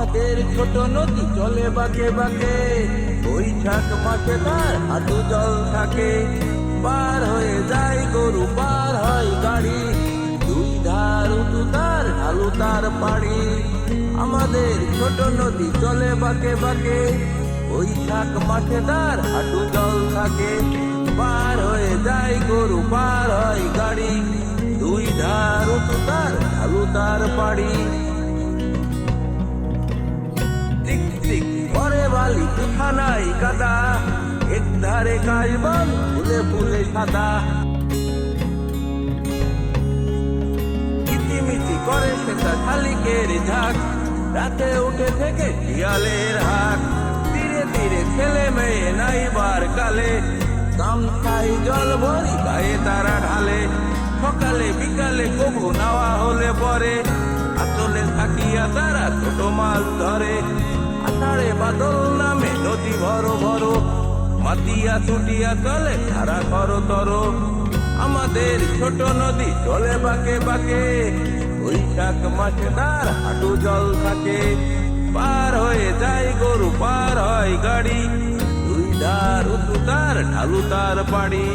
আমাদের ছোট নদী চলে বাঁকে বাঁকে, বৈশাখ মাসে তার হাঁটু জল থাকে। পার হয়ে যায় গরু, পার হয় গাড়ি, দুই ধার উঁচু তার ঢালু তার পাড়ি। আমাদের ছোট নদী চলে বাঁকে বাঁকে, বৈশাখ মাসে তার হাঁটু জল থাকে। পার হয়ে যায় গরু, পার হয় গাড়ি, দুই ধার উঁচু তার ঢালু তার পাড়ি। টিক টিক করে বালি, কোথা নাই কাদা, এক ধারে কাশবন ফুলে ফুলে সাদা। কিচিমিচি করে সেটা শালিকের ঝাঁক, রাতে উঠে থেকে শিয়ালের হাক। ধীরে ধীরে ছেলে মেয়ে নাইবার কালে, গামছায় জল ভরি গায়ে তারা ঢালে। সকালে বিকালে কবু নাওয়া হলে পরে, আসলে থাকিয়া তারা ছোট মাছ ধরে। আষাঢ়ে বাদল নামে নদী ভরো ভরো, মাতিয়া ছুটিয়া চলে ধারা করো তরো। আমাদের ছোট নদী চলে বাঁকে বাঁকে, বৈশাখ মাসে তার হাঁটু জল থাকে। পার হয়ে যায় গরু, পার হয় গাড়ি, দুই ধার উঁচু তার ঢালু তার পাড়ি।